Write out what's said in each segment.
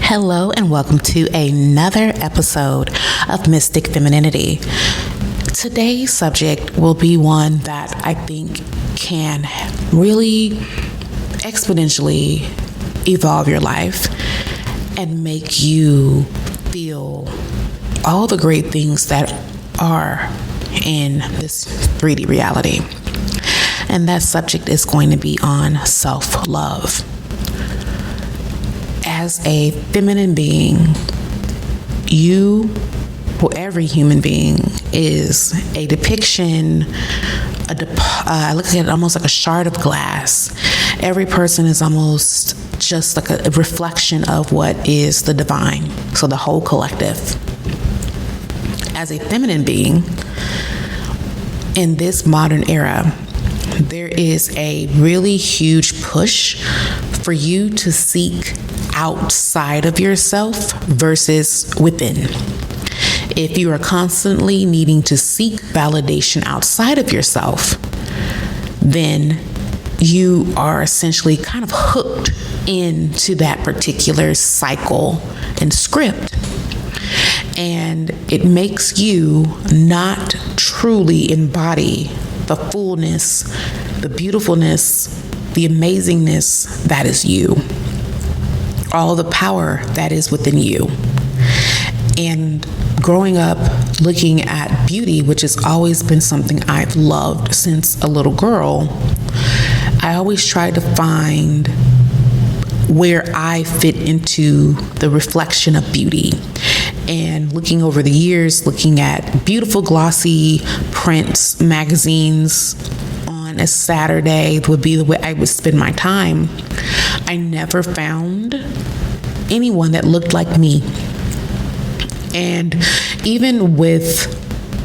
Hello and welcome to another episode of Mystic Femininity. Today's subject will be one that I think can really exponentially evolve your life and make you feel all the great things that are in this 3D reality. And that subject is going to be on self-love. As a feminine being, every human being is a depiction, I look at it almost like a shard of glass. Every person is almost just like a reflection of what is the divine, so the whole collective. As a feminine being, in this modern era, there is a really huge push for you to seek outside of yourself versus within. If you are constantly needing to seek validation outside of yourself, then you are essentially kind of hooked into that particular cycle and script. And it makes you not truly embody the fullness, the beautifulness, the amazingness that is you. All the power that is within you. And growing up looking at beauty, which has always been something I've loved since a little girl, I always tried to find where I fit into the reflection of beauty. And looking over the years, looking at beautiful glossy prints, magazines on a Saturday would be the way I would spend my time. I never found anyone that looked like me. And even with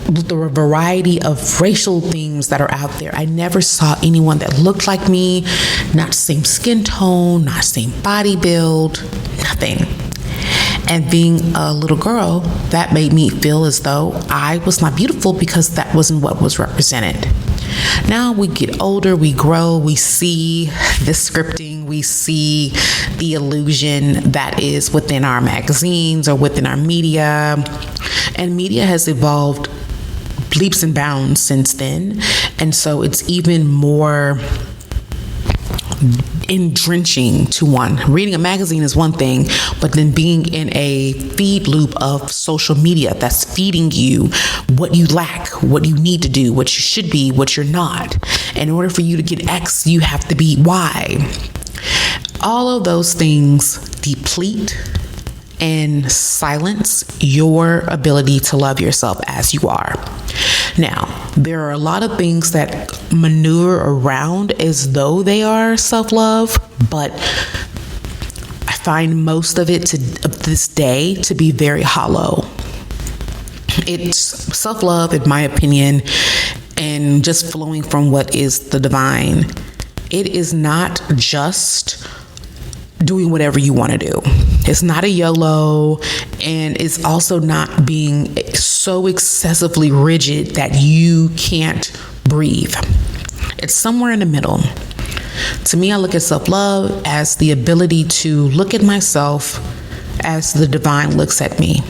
the variety of racial themes that are out there, I never saw anyone that looked like me, not same skin tone, not same body build, nothing. And being a little girl, that made me feel as though I was not beautiful because that wasn't what was represented. Now we get older, we grow, we see the scripting, we see the illusion that is within our magazines or within our media. And media has evolved leaps and bounds since then. And so it's even more entrenching to one. Reading a magazine is one thing, but then being in a feed loop of social media that's feeding you what you lack, what you need to do, what you should be, what you're not. In order for you to get X, you have to be Y. All of those things deplete and silence your ability to love yourself as you are. Now, there are a lot of things that maneuver around as though they are self-love, but I find most of it of this day to be very hollow. It's self-love, in my opinion, and just flowing from what is the divine. It is not just doing whatever you want to do. It's not a YOLO, and it's also not being so excessively rigid that you can't breathe. It's somewhere in the middle. To me, I look at self-love as the ability to look at myself as the divine looks at me.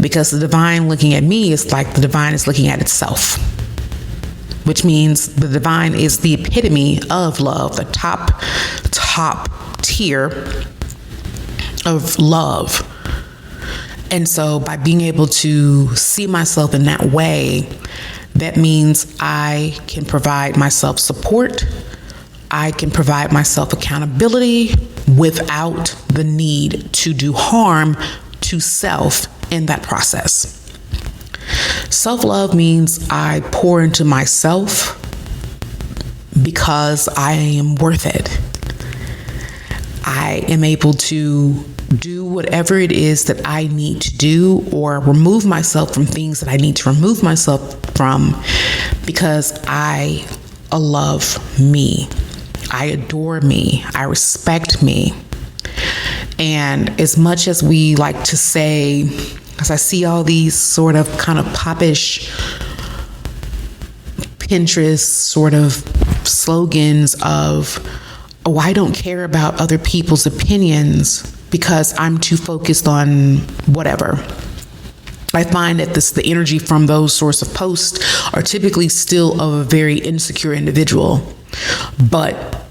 Because the divine looking at me is like the divine is looking at itself. Which means the divine is the epitome of love, the top tier of love. And so by being able to see myself in that way, that means I can provide myself support. I can provide myself accountability without the need to do harm to self in that process. Self-love means I pour into myself because I am worth it. I am able to do whatever it is that I need to do or remove myself from things that I need to remove myself from because I love me. I adore me. I respect me. And as much as we like to say, because I see all these sort of kind of popish Pinterest sort of slogans of, oh, I don't care about other people's opinions. because I'm too focused on whatever. I find that the energy from those sorts of posts are typically still of a very insecure individual. But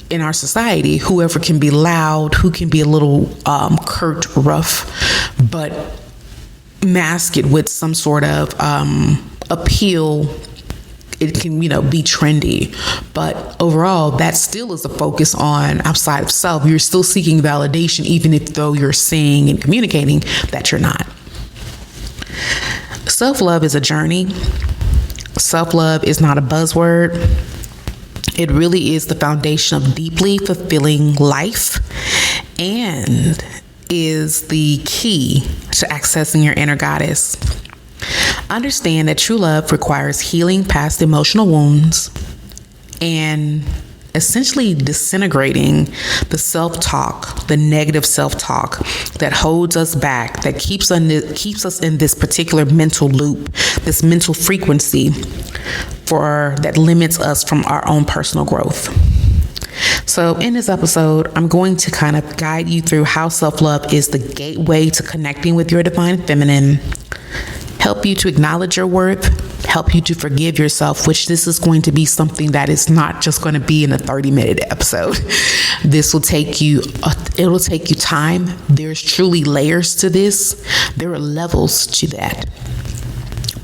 in our society, whoever can be loud, who can be a little curt, rough, but mask it with some sort of appeal, it can, be trendy. But overall, that still is a focus on outside of self. You're still seeking validation, even if though you're saying and communicating that you're not. Self-love is a journey. Self-love is not a buzzword. It really is the foundation of deeply fulfilling life and is the key to accessing your inner goddess. Understand that true love requires healing past emotional wounds and essentially disintegrating the self-talk, the negative self-talk that holds us back, that keeps us in this particular mental loop, this mental frequency that limits us from our own personal growth. So in this episode, I'm going to kind of guide you through how self-love is the gateway to connecting with your divine feminine, help you to acknowledge your worth, help you to forgive yourself, which this is going to be something that is not just going to be in a 30-minute episode. This will take you, it'll take you time. There's truly layers to this. There are levels to that.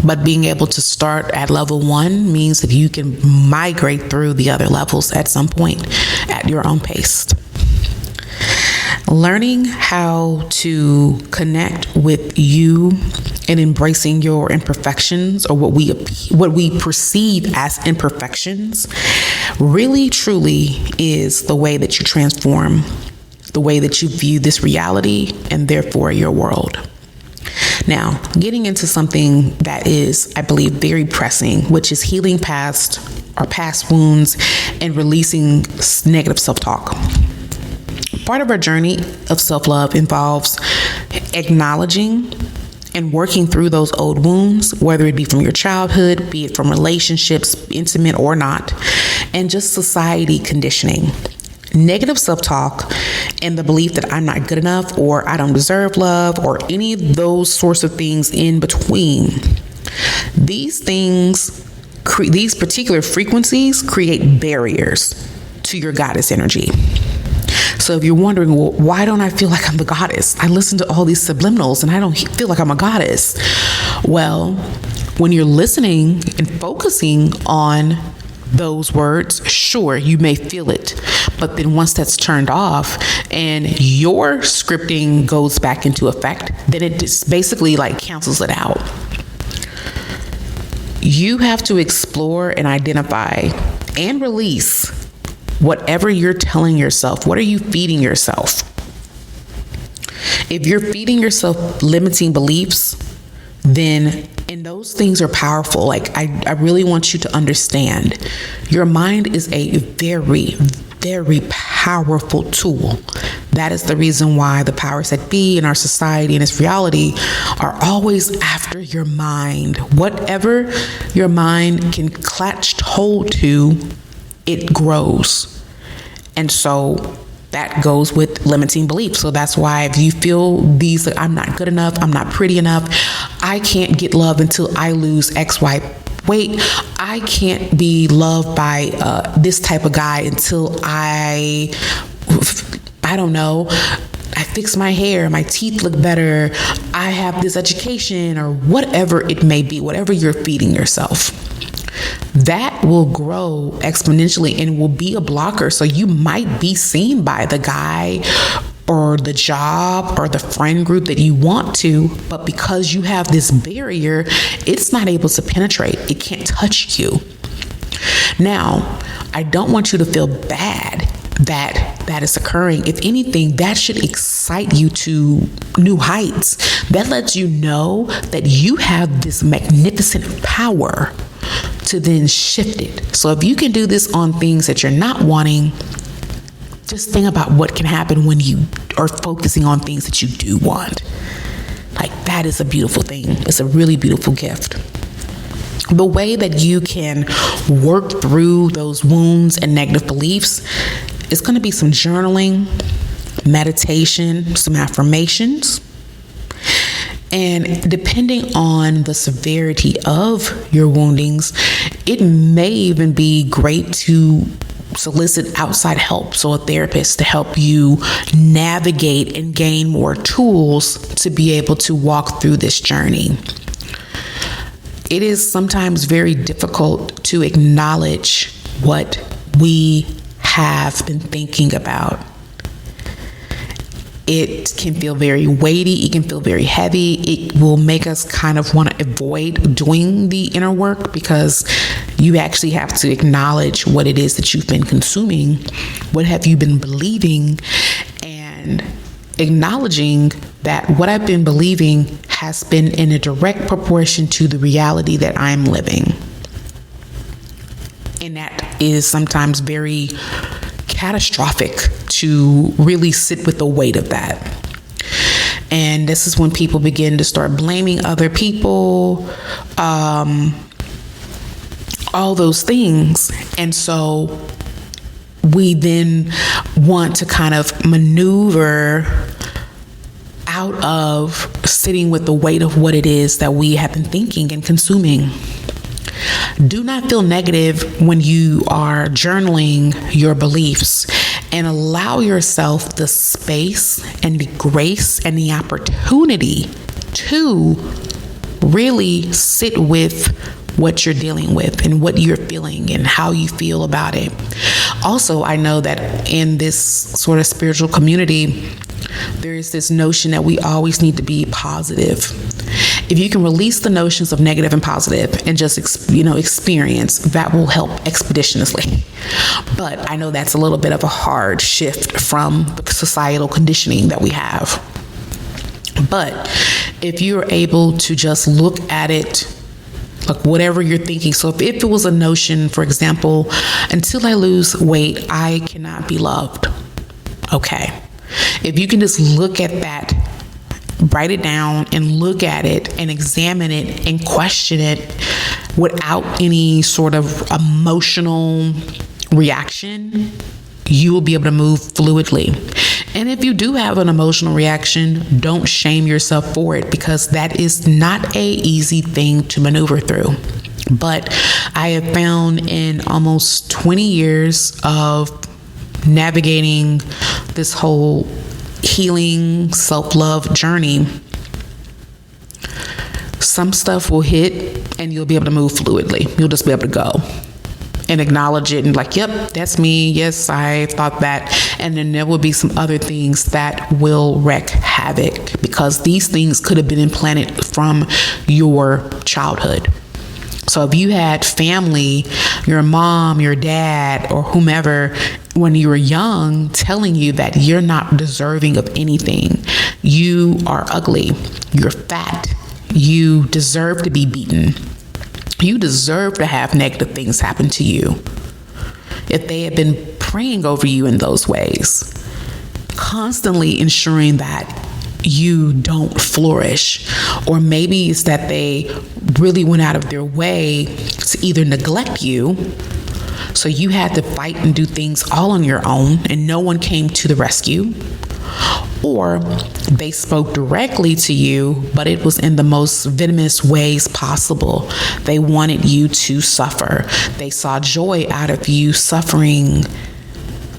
But being able to start at level 1 means that you can migrate through the other levels at some point at your own pace. Learning how to connect with you and embracing your imperfections, or what we perceive as imperfections, really truly is the way that you transform the way that you view this reality and therefore your world. Now, getting into something that is, I believe, very pressing, which is healing past wounds and releasing negative self-talk. Part of our journey of self-love involves acknowledging and working through those old wounds, whether it be from your childhood, be it from relationships, intimate or not, and just society conditioning. Negative self-talk and the belief that I'm not good enough, or I don't deserve love, or any of those sorts of things in between. These particular frequencies create barriers to your goddess energy. So if you're wondering, well, why don't I feel like I'm the goddess? I listen to all these subliminals and I don't feel like I'm a goddess. Well, when you're listening and focusing on those words, sure, you may feel it. But then once that's turned off and your scripting goes back into effect, then it just basically cancels it out. You have to explore and identify and release whatever you're telling yourself. What are you feeding yourself? If you're feeding yourself limiting beliefs, then, and those things are powerful. I really want you to understand, your mind is a very, very powerful tool. That is the reason why the powers that be in our society and its reality are always after your mind. Whatever your mind can clutch hold to, it grows. And so that goes with limiting beliefs. So that's why if you feel these, I'm not good enough, I'm not pretty enough, I can't get love until I lose X, Y, wait, I can't be loved by this type of guy until I don't know, I fix my hair, my teeth look better, I have this education, or whatever it may be, whatever you're feeding yourself. That will grow exponentially and will be a blocker. So you might be seen by the guy or the job or the friend group that you want to, but because you have this barrier, it's not able to penetrate. It can't touch you. Now, I don't want you to feel bad that is occurring. If anything, that should excite you to new heights. That lets you know that you have this magnificent power to then shift it. So if you can do this on things that you're not wanting, just think about what can happen when you are focusing on things that you do want. That is a beautiful thing. It's a really beautiful gift. The way that you can work through those wounds and negative beliefs is going to be some journaling, meditation, some affirmations. And depending on the severity of your woundings, it may even be great to solicit outside help. So a therapist to help you navigate and gain more tools to be able to walk through this journey. It is sometimes very difficult to acknowledge what we have been thinking about. It can feel very weighty. It can feel very heavy. It will make us kind of want to avoid doing the inner work because you actually have to acknowledge what it is that you've been consuming. What have you been believing? And acknowledging that what I've been believing has been in a direct proportion to the reality that I'm living. And that is sometimes very catastrophic to really sit with the weight of that. And this is when people begin to start blaming other people, all those things. And so we then want to kind of maneuver out of sitting with the weight of what it is that we have been thinking and consuming. Do not feel negative when you are journaling your beliefs, and allow yourself the space and the grace and the opportunity to really sit with what you're dealing with and what you're feeling and how you feel about it. Also, I know that in this sort of spiritual community, there is this notion that we always need to be positive. If you can release the notions of negative and positive and just, experience, that will help expeditiously. But I know that's a little bit of a hard shift from the societal conditioning that we have. But if you're able to just look at it, like whatever you're thinking. So if it was a notion, for example, until I lose weight, I cannot be loved. Okay. If you can just look at that, write it down and look at it and examine it and question it without any sort of emotional reaction, you will be able to move fluidly. And if you do have an emotional reaction, don't shame yourself for it, because that is not a easy thing to maneuver through. But I have found in almost 20 years of navigating this whole healing self-love journey, some stuff will hit and you'll be able to move fluidly. You'll just be able to go and acknowledge it and like, yep, that's me. Yes, I thought that. And then there will be some other things that will wreak havoc, because these things could have been implanted from your childhood. So if you had family, your mom, your dad, or whomever, when you were young, telling you that you're not deserving of anything, you are ugly, you're fat, you deserve to be beaten, you deserve to have negative things happen to you. If they had been praying over you in those ways, constantly ensuring that you don't flourish, or maybe it's that they really went out of their way to either neglect you, so you had to fight and do things all on your own and no one came to the rescue, or they spoke directly to you, but it was in the most venomous ways possible. They wanted you to suffer. They saw joy out of you suffering.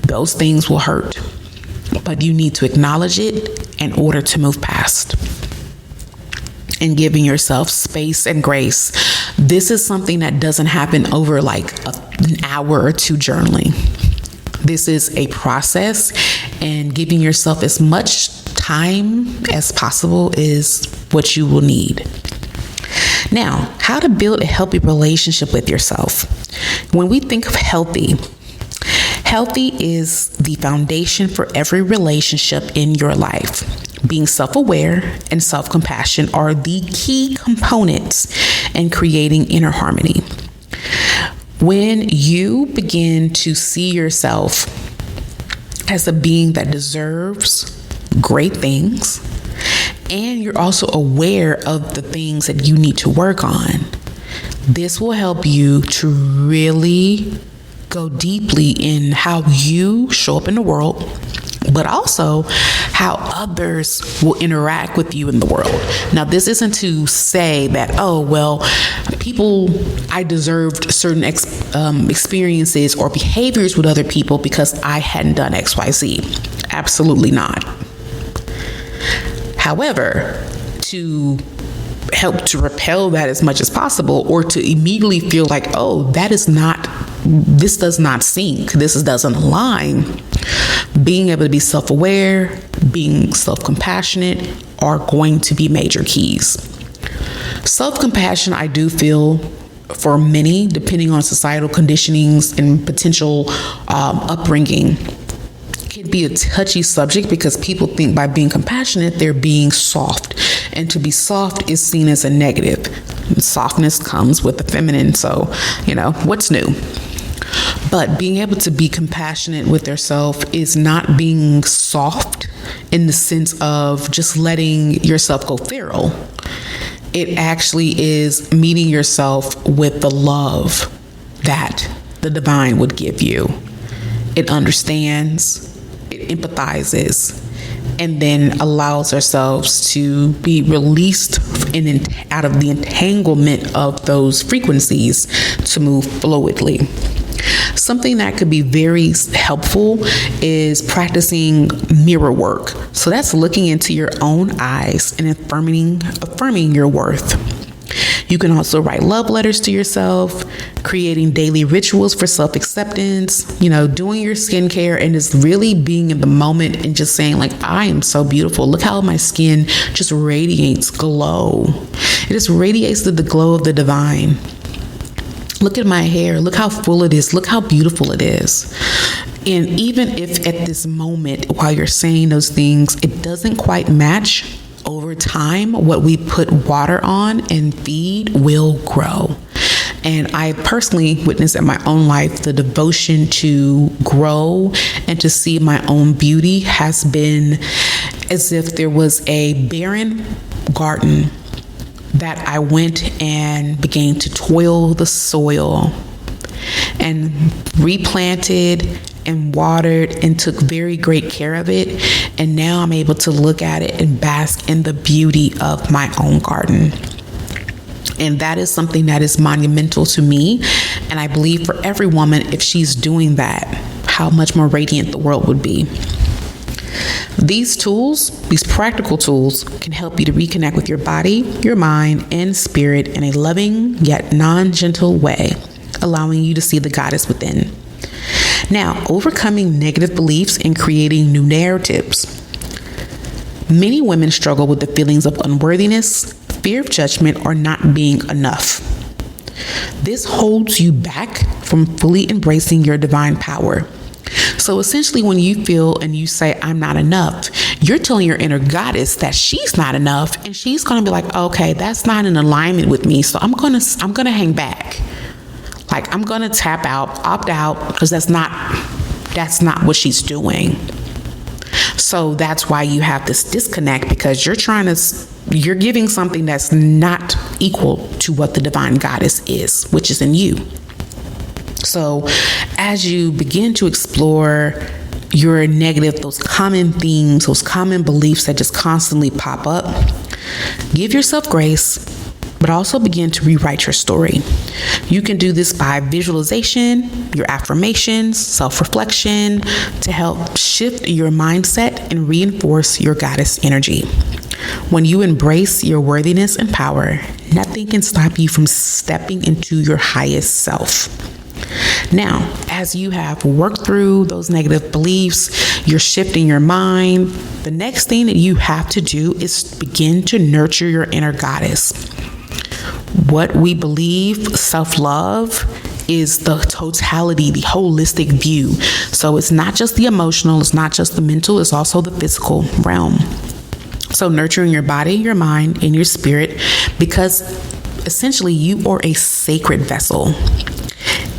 Those things will hurt, but you need to acknowledge it in order to move past. And giving yourself space and grace. This is something that doesn't happen over like an hour or two journaling. This is a process, and giving yourself as much time as possible is what you will need. Now, how to build a healthy relationship with yourself. When we think of healthy is the foundation for every relationship in your life. Being self-aware and self-compassion are the key components in creating inner harmony. When you begin to see yourself as a being that deserves great things, and you're also aware of the things that you need to work on, this will help you to really go deeply in how you show up in the world, but also how others will interact with you in the world. Now, this isn't to say that, oh, well, I deserved certain experiences or behaviors with other people because I hadn't done XYZ. Absolutely not. However, to help to repel that as much as possible, or to immediately feel like, oh, this does not sync, this doesn't align, being able to be self-aware, being self-compassionate are going to be major keys. Self-compassion, I do feel, for many, depending on societal conditionings and potential upbringing, can be a touchy subject because people think by being compassionate, they're being soft. And to be soft is seen as a negative. Softness comes with the feminine, so, what's new? But being able to be compassionate with yourself is not being soft in the sense of just letting yourself go feral. It actually is meeting yourself with the love that the divine would give you. It understands, it empathizes, and then allows ourselves to be released out of the entanglement of those frequencies to move fluidly. Something that could be very helpful is practicing mirror work. So that's looking into your own eyes and affirming your worth. You can also write love letters to yourself, creating daily rituals for self-acceptance, doing your skincare and just really being in the moment and just saying like, I am so beautiful. Look how my skin just radiates glow. It just radiates the glow of the divine. Look at my hair. Look how full it is. Look how beautiful it is. And even if at this moment, while you're saying those things, it doesn't quite match, over time, what we put water on and feed will grow. And I personally witnessed in my own life the devotion to grow and to see my own beauty has been as if there was a barren garden that I went and began to toil the soil and replanted and watered and took very great care of it. And now I'm able to look at it and bask in the beauty of my own garden. And that is something that is monumental to me. And I believe for every woman, if she's doing that, how much more radiant the world would be. These tools, these practical tools, can help you to reconnect with your body, your mind, and spirit in a loving yet non-gentle way, allowing you to see the goddess within. Now, overcoming negative beliefs and creating new narratives. Many women struggle with the feelings of unworthiness, fear of judgment, or not being enough. This holds you back from fully embracing your divine power. So essentially, when you feel and you say, I'm not enough, you're telling your inner goddess that she's not enough, and she's going to be like, okay, that's not in alignment with me. So I'm going to hang back. Like, I'm going to tap out, opt out, because that's not what she's doing. So that's why you have this disconnect, because you're giving something that's not equal to what the divine goddess is, which is in you. So as you begin to explore your negative, those common themes, those common beliefs that just constantly pop up, give yourself grace, but also begin to rewrite your story. You can do this by visualization, your affirmations, self-reflection, to help shift your mindset and reinforce your goddess energy. When you embrace your worthiness and power, nothing can stop you from stepping into your highest self. Now, as you have worked through those negative beliefs, you're shifting your mind, the next thing that you have to do is begin to nurture your inner goddess. What we believe, self-love, is the totality, the holistic view. So it's not just the emotional, it's not just the mental, it's also the physical realm. So nurturing your body, your mind, and your spirit, because essentially you are a sacred vessel.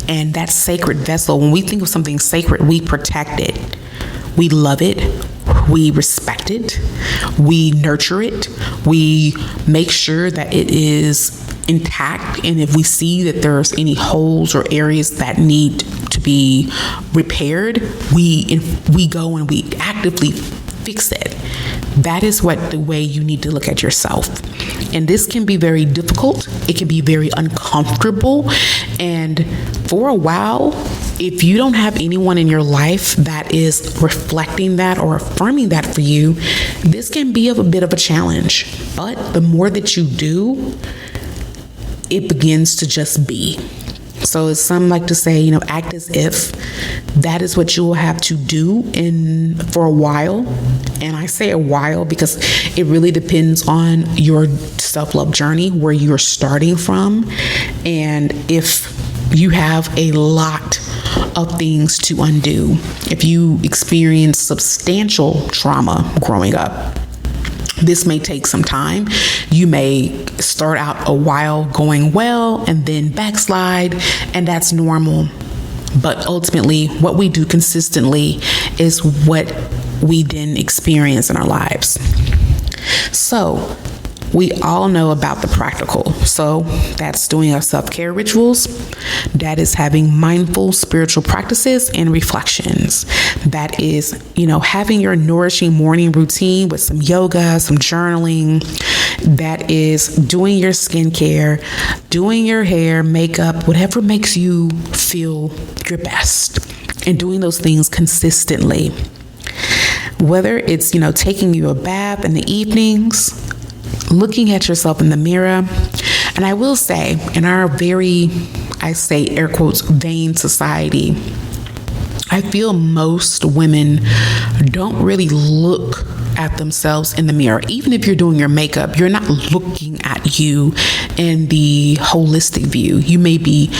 And that sacred vessel, when we think of something sacred, we protect it. We love it. We respect it. We nurture it. We make sure that it is intact, and if we see that there's any holes or areas that need to be repaired, we go and we actively fix it. That is the way you need to look at yourself. And this can be very difficult. It can be very uncomfortable. And for a while, if you don't have anyone in your life that is reflecting that or affirming that for you, this can be a bit of a challenge. But the more that you do, it begins to just be. So as some like to say, act as if. That is what you will have to do for a while. And I say a while because it really depends on your self-love journey, where you're starting from. And if you have a lot of things to undo, if you experience substantial trauma growing up, this may take some time. You may start out a while going well and then backslide, and that's normal. But ultimately, what we do consistently is what we then experience in our lives. So we all know about the practical. So that's doing our self-care rituals. That is having mindful spiritual practices and reflections. That is, having your nourishing morning routine with some yoga, some journaling. That is doing your skincare, doing your hair, makeup, whatever makes you feel your best, and doing those things consistently. Whether it's, taking you a bath in the evenings, looking at yourself in the mirror. And I will say, in our very, I say air quotes, vain society, I feel most women don't really look at themselves in the mirror. Even if you're doing your makeup, you're not looking at you in the holistic view. You may be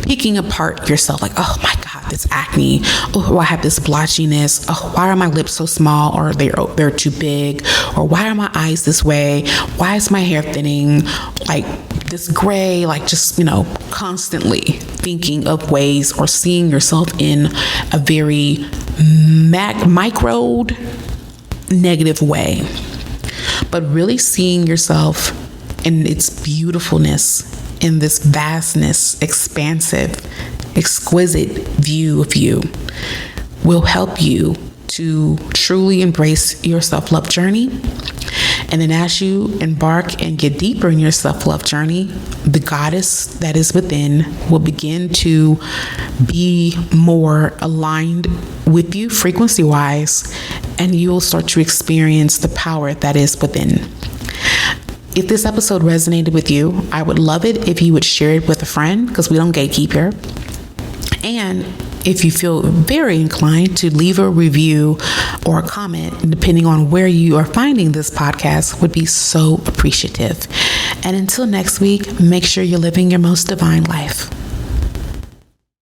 picking apart yourself, like, oh my God, this acne. Oh, I have this blotchiness. Oh, why are my lips so small, or they're too big? Or why are my eyes this way? Why is my hair thinning? Like this gray, like just, constantly thinking of ways or seeing yourself in a very microed negative way. But really seeing yourself in its beautifulness, in this vastness, expansive, exquisite view of you will help you to truly embrace your self-love journey. And then as you embark and get deeper in your self-love journey, the goddess that is within will begin to be more aligned with you frequency-wise, and you will start to experience the power that is within. If this episode resonated with you, I would love it if you would share it with a friend, because we don't gatekeep here. And if you feel very inclined to leave a review or a comment, depending on where you are finding this podcast, would be so appreciative. And until next week, make sure you're living your most divine life.